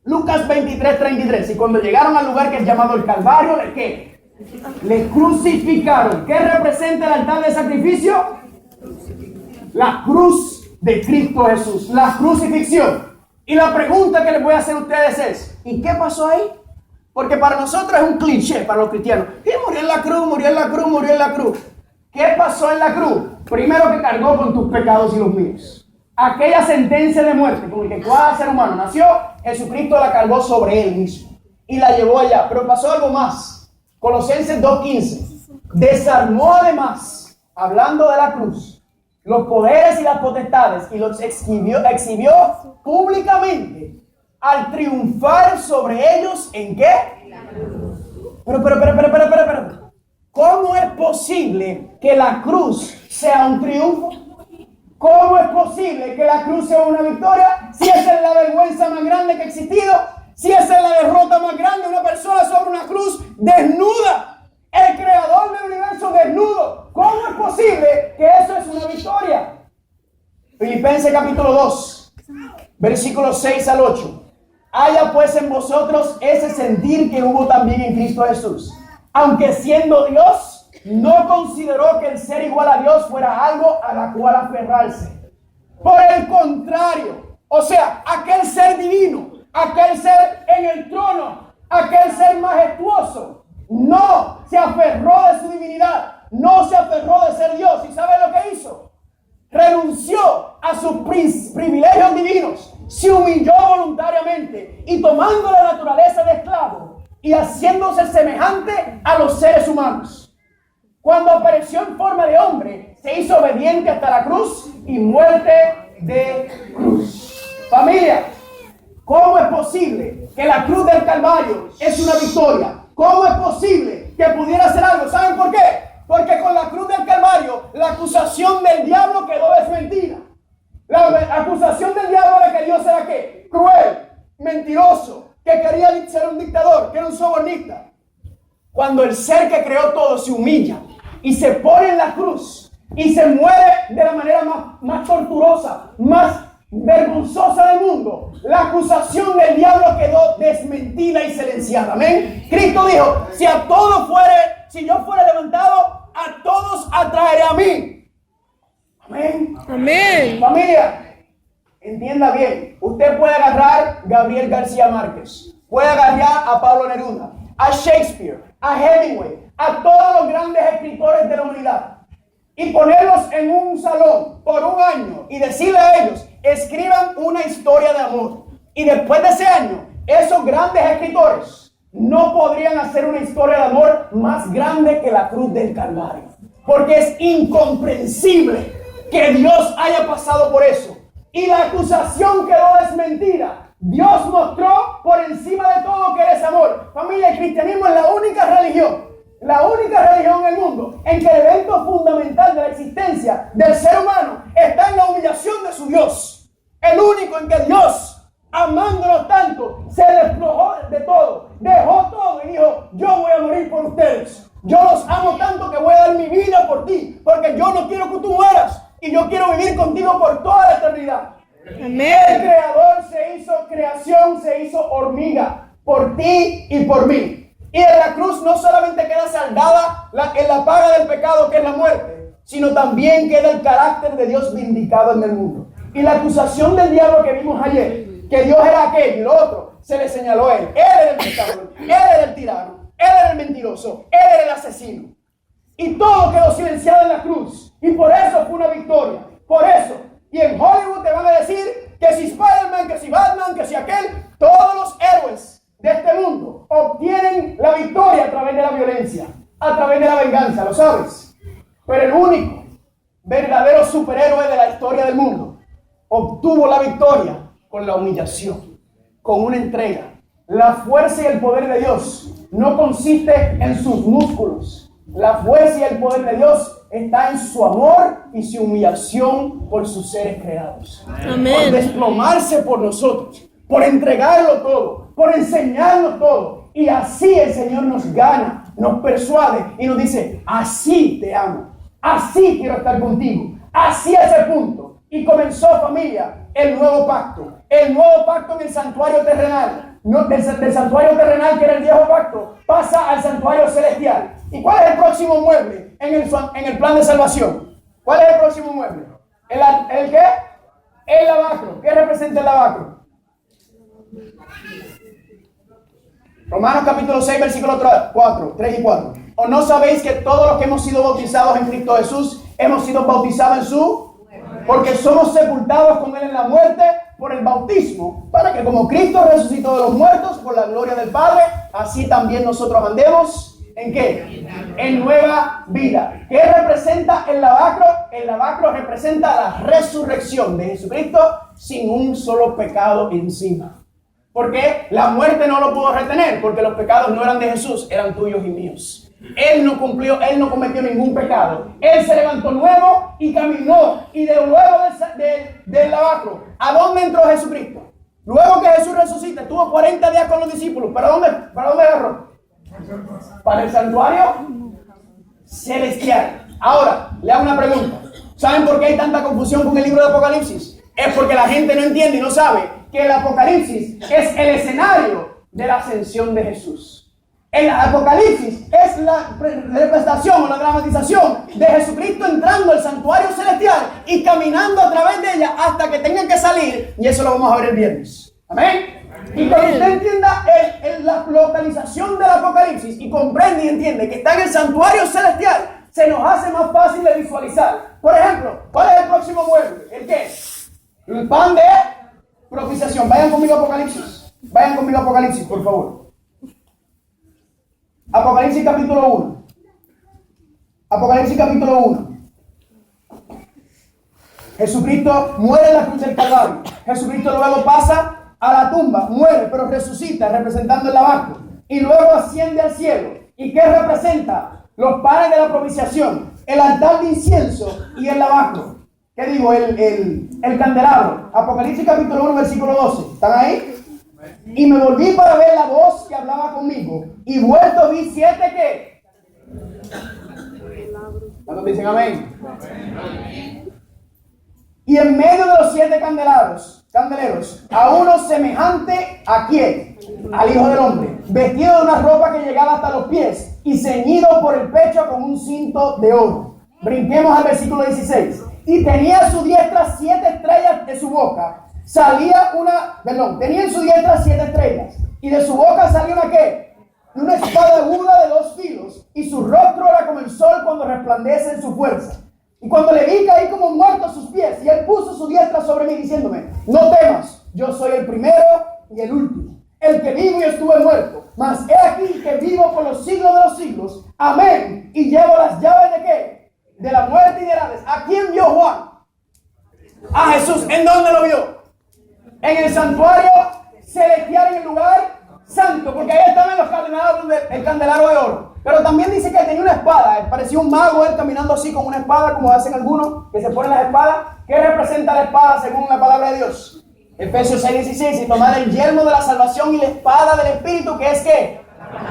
Lucas 23:33. Y cuando llegaron al lugar que es llamado el Calvario, ¿le qué? Le crucificaron. ¿Qué representa el altar de sacrificio? La cruz de Cristo Jesús, la crucifixión. Y la pregunta que les voy a hacer a ustedes es, ¿y qué pasó ahí? Porque para nosotros es un cliché, para los cristianos. Y murió en la cruz, murió en la cruz, murió en la cruz. ¿Qué pasó en la cruz? Primero que cargó con tus pecados y los míos. Aquella sentencia de muerte con la que cada ser humano nació, Jesucristo la cargó sobre él mismo. Y la llevó allá. Pero pasó algo más. Colosenses 2:15. Desarmó además, hablando de la cruz, los poderes y las potestades y los exhibió públicamente al triunfar sobre ellos ¿en qué? Pero. ¿Cómo es posible que la cruz sea un triunfo? ¿Cómo es posible que la cruz sea una victoria si esa es la vergüenza más grande que ha existido? Si esa es la derrota más grande, una persona sobre una cruz desnuda, el creador del universo desnudo, ¿cómo es posible que eso es una victoria? Filipenses capítulo 2, versículos 6 al 8. Haya pues en vosotros ese sentir que hubo también en Cristo Jesús, aunque siendo Dios, no consideró que el ser igual a Dios fuera algo a la cual aferrarse. Por el contrario, o sea, aquel ser divino, aquel ser en el trono, aquel ser majestuoso, no se aferró de su divinidad, no se aferró de ser Dios. ¿Y sabe lo que hizo? Renunció a sus privilegios divinos, se humilló voluntariamente y tomando la naturaleza de esclavo y haciéndose semejante a los seres humanos. Cuando apareció en forma de hombre, se hizo obediente hasta la cruz y muerte de cruz. Familia, ¿cómo es posible que la cruz del Calvario es una victoria? ¿Cómo es posible que pudiera hacer algo? ¿Saben por qué? Porque con la cruz del Calvario, la acusación del diablo quedó desmentida. La acusación del diablo era que Dios era ¿qué? Cruel, mentiroso, que quería ser un dictador, que era un sobornista. Cuando el ser que creó todo se humilla y se pone en la cruz y se muere de la manera más torturosa, más vergonzosa del mundo, la acusación del diablo quedó desmentida y silenciada. Amén. Cristo dijo: si yo fuera levantado, a todos atraeré a mí. Amén. Amén. Familia, entienda bien. Usted puede agarrar a Gabriel García Márquez, puede agarrar a Pablo Neruda, a Shakespeare, a Hemingway, a todos los grandes escritores de la humanidad y ponerlos en un salón por un año y decirle a ellos: escriban una historia de amor. Y después de ese año, esos grandes escritores no podrían hacer una historia de amor más grande que la cruz del Calvario. Porque es incomprensible que Dios haya pasado por eso. Y la acusación quedó desmentida. Dios mostró por encima de todo que eres amor. Familia, el cristianismo es la única religión en el mundo en que el evento fundamental de la existencia del ser humano está en la humillación de su Dios. El único en que Dios, amándonos tanto, se despojó de todo, dejó todo y dijo: yo voy a morir por ustedes. Yo los amo tanto que voy a dar mi vida por ti, porque yo no quiero que tú mueras y yo quiero vivir contigo por toda la eternidad. Amén. El creador se hizo creación, se hizo hormiga por ti y por mí. Y en la cruz no solamente queda saldada en la paga del pecado, que es la muerte, sino también queda el carácter de Dios vindicado en el mundo. Y la acusación del diablo que vimos ayer, que Dios era aquello y lo otro, se le señaló a él. Él era el dictador, él era el tirano, él era el mentiroso, él era el asesino. Y todo quedó silenciado en la cruz. Y por eso fue una victoria. Por eso. Y en Hollywood te van a decir que si Spider-Man, que si Batman, que si aquel, todos los héroes de este mundo obtienen la victoria a través de la violencia, a través de la venganza, ¿lo sabes? Pero el único verdadero superhéroe de la historia del mundo obtuvo la victoria con la humillación, con una entrega. La fuerza y el poder de Dios no consiste en sus músculos. La fuerza y el poder de Dios está en su amor y su humillación por sus seres creados. Amén. Por desplomarse por nosotros, por entregarlo todo, por enseñarnos todo. Y así el Señor nos gana, nos persuade y nos dice: así te amo, así quiero estar contigo, así es el punto. Y comenzó, familia, el nuevo pacto en el santuario terrenal. No, del santuario terrenal, que era el viejo pacto, pasa al santuario celestial. ¿Y cuál es el próximo mueble en el plan de salvación? ¿Cuál es el próximo mueble? ¿El qué? El lavacro. ¿Qué representa el lavacro? Romanos capítulo 6, versículo 3 y 4. ¿O no sabéis que todos los que hemos sido bautizados en Cristo Jesús hemos sido bautizados en su? Porque somos sepultados con Él en la muerte por el bautismo, para que como Cristo resucitó de los muertos por la gloria del Padre, así también nosotros andemos ¿en qué? En nueva vida. ¿Qué representa el lavacro? El lavacro representa la resurrección de Jesucristo sin un solo pecado encima. Porque la muerte no lo pudo retener, porque los pecados no eran de Jesús, eran tuyos y míos. Él no cometió ningún pecado. Él se levantó nuevo y caminó. Y de luego del lavacro, ¿a dónde entró Jesucristo? Luego que Jesús resucita, estuvo 40 días con los discípulos. ¿Para dónde agarró? Para el santuario celestial. Ahora, le hago una pregunta. ¿Saben por qué hay tanta confusión con el libro de Apocalipsis? Es porque la gente no entiende y no sabe que el Apocalipsis es el escenario de la ascensión de Jesús. El Apocalipsis es la representación o la dramatización de Jesucristo entrando al santuario celestial y caminando a través de ella hasta que tengan que salir. Y eso lo vamos a ver el viernes. Amén. Y cuando usted entienda la localización del Apocalipsis y comprende y entiende que está en el santuario celestial, se nos hace más fácil de visualizar. Por ejemplo, ¿cuál es el próximo mueble? ¿El qué? El pan de propiciación. Vayan conmigo a Apocalipsis. Vayan conmigo a Apocalipsis, por favor. Apocalipsis capítulo 1. Apocalipsis capítulo 1. Jesucristo muere en la cruz del Calvario. Jesucristo luego pasa a la tumba, muere, pero resucita representando el lavacro. Y luego asciende al cielo. ¿Y qué representa? Los panes de la propiciación, el altar de incienso y el lavacro. ¿Qué digo? El candelabro. Apocalipsis capítulo 1, versículo 12. ¿Están ahí? Y me volví para ver la voz que hablaba conmigo. Y vuelto vi 7 ¿qué? ¿Cuántos dicen amén? Y en medio de los 7 candeleros, a uno semejante a quién, al Hijo del Hombre, vestido de una ropa que llegaba hasta los pies y ceñido por el pecho con un cinto de oro. Brinquemos al versículo 16. Y tenía a su diestra 7 estrellas de su boca. Tenía en su diestra 7 estrellas. Y de su boca salía una ¿qué? Una espada aguda de 2 filos. Y su rostro era como el sol cuando resplandece en su fuerza. Y cuando le vi, caí como muerto a sus pies. Y él puso su diestra sobre mí diciéndome: no temas, yo soy el primero y el último, el que vivo y estuve muerto. Mas he aquí que vivo por los siglos de los siglos. Amén. Y llevo las llaves de ¿qué? De la muerte y del Hades. ¿A quién vio Juan? A Jesús. ¿En dónde lo vio? En el santuario celestial, en el lugar santo, porque ahí estaban los candelabros del candelabro de oro. Pero también dice que tenía una espada. Parecía un mago él caminando así con una espada, como hacen algunos que se ponen las espadas. ¿Qué representa la espada según la palabra de Dios? Efesios 6:16. Y tomar el yelmo de la salvación y la espada del Espíritu, que es ¿qué?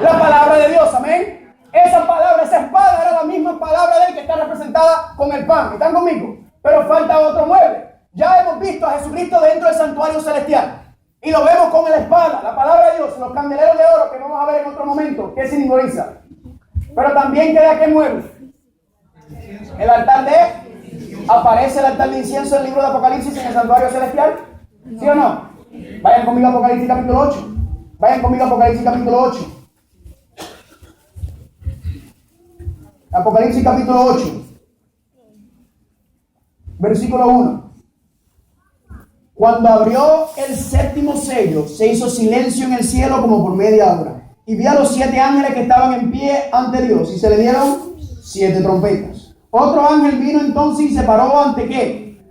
La palabra de Dios. Amén. Esa palabra, esa espada era la misma palabra de él que está representada con el pan. ¿Están conmigo? Pero falta otro mueble. Ya hemos visto a Jesucristo dentro del santuario celestial. Y lo vemos con la espada, la palabra de Dios, los candeleros de oro que vamos a ver en otro momento. ¿Qué simboliza? Pero también queda ¿qué mueble? El altar de... ¿Aparece el altar de incienso en el libro de Apocalipsis en el santuario celestial? ¿Sí o no? Vayan conmigo a Apocalipsis capítulo 8. Vayan conmigo a Apocalipsis capítulo 8. Apocalipsis capítulo 8. Versículo 1. Cuando abrió el 7º sello, se hizo silencio en el cielo como por media hora. Y vi a los 7 ángeles que estaban en pie ante Dios, y se le dieron 7 trompetas. Otro ángel vino entonces y se paró ante ¿qué?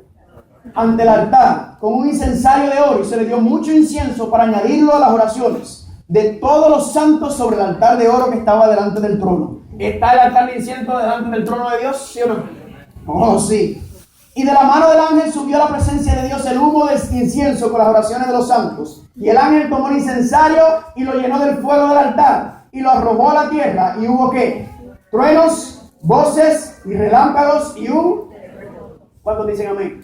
Ante el altar, con un incensario de oro, y se le dio mucho incienso para añadirlo a las oraciones de todos los santos sobre el altar de oro que estaba delante del trono. ¿Está el altar de incienso delante del trono de Dios? ¿Sí o no? Oh, sí. Y de la mano del ángel subió a la presencia de Dios el humo del incienso con las oraciones de los santos. Y el ángel tomó el incensario y lo llenó del fuego del altar y lo arrojó a la tierra. Y hubo ¿qué? Truenos, voces y relámpagos y un... ¿Cuántos dicen amén?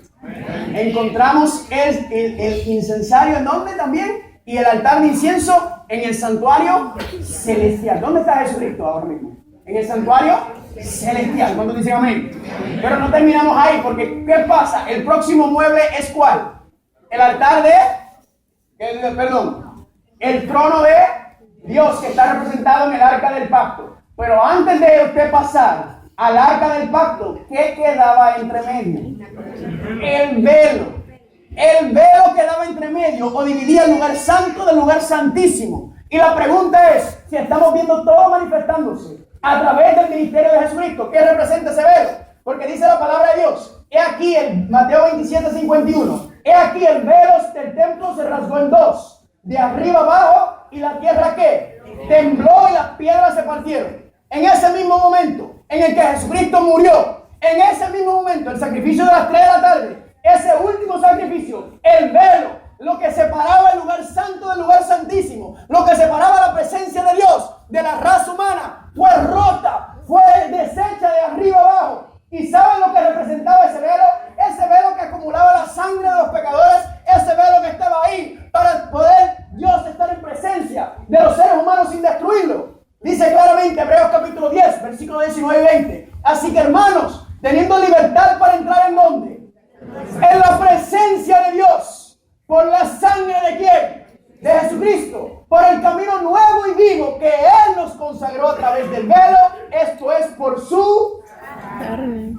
Encontramos el incensario ¿en dónde también? Y el altar de incienso en el santuario celestial. ¿Dónde está Jesucristo ahora mismo? En el santuario celestial. ¿Cuántos dicen amén? Pero no terminamos ahí, porque ¿qué pasa? El próximo mueble es ¿cuál? El altar de... el trono de Dios, que está representado en el arca del pacto. Pero antes de usted pasar al arca del pacto, ¿qué quedaba entre medio? El velo. El velo quedaba entre medio o dividía el lugar santo del lugar santísimo. Y la pregunta es, si estamos viendo todo manifestándose a través del ministerio de Jesucristo, ¿qué representa ese velo? Porque dice la palabra de Dios, he aquí en Mateo 27:51, he aquí el velo del templo se rasgó en dos, de arriba abajo, y la tierra ¿qué? Tembló y las piedras se partieron. En ese mismo momento en el que Jesucristo murió, en ese mismo momento, el sacrificio de las 3 de la tarde, ese último sacrificio, el velo lo que separaba el lugar santo del lugar santísimo, lo que separaba la presencia de Dios de la raza humana, fue rota, fue deshecha de arriba abajo. ¿Y saben lo que representaba ese velo? Ese velo que acumulaba la sangre de los pecadores, ese velo que estaba ahí para poder Dios estar en presencia de los seres humanos sin destruirlo. Dice claramente Hebreos capítulo 10, versículos 19 y 20. Así que hermanos, teniendo libertad para entrar ¿en dónde? En la presencia de Dios, por la sangre de ¿quién? De Jesucristo, por el camino nuevo y vivo que Él nos consagró a través del velo, esto es por su carne.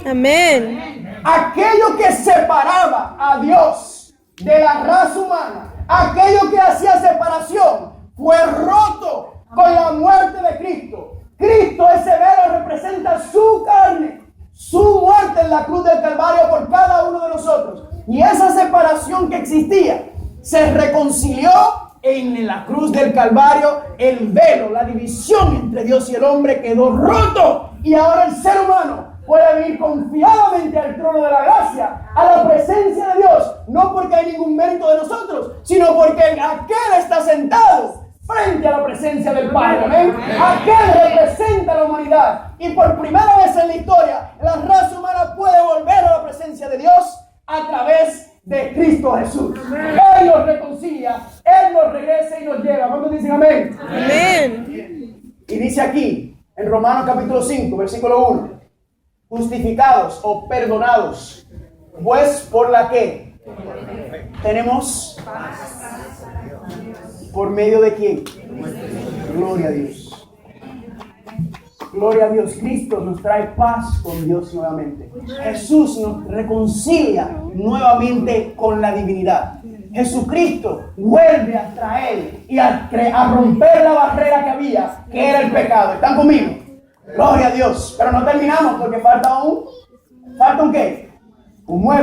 Amén. Aquello que separaba a Dios de la raza humana, aquello que hacía separación, fue roto con la muerte de Cristo. Cristo, ese velo representa su carne, su muerte en la cruz del Calvario por cada uno de nosotros. Y esa separación que existía se reconcilió en la cruz del Calvario. El velo, la división entre Dios y el hombre quedó roto. Y ahora el ser humano puede venir confiadamente al trono de la gracia, a la presencia de Dios, no porque hay ningún mérito de nosotros, sino porque aquel está sentado frente a la presencia del Padre. ¿Amén? Aquel representa a la humanidad. Y por primera vez en la historia, la raza humana puede volver a la presencia de Dios a través de Cristo Jesús. Él nos reconcilia, Él nos regresa y nos lleva. ¿Cuántos dicen amén? Amén. Y dice aquí, en Romanos capítulo 5, versículo 1, justificados o perdonados, pues por la que tenemos, ¿por medio de quién? Gloria a Dios. Gloria a Dios. Cristo nos trae paz con Dios nuevamente. Jesús nos reconcilia nuevamente con la divinidad. Jesucristo vuelve a traer y a romper la barrera que había, que era el pecado. ¿Están conmigo? Gloria a Dios. Pero no terminamos porque falta un ¿qué? Un mueble.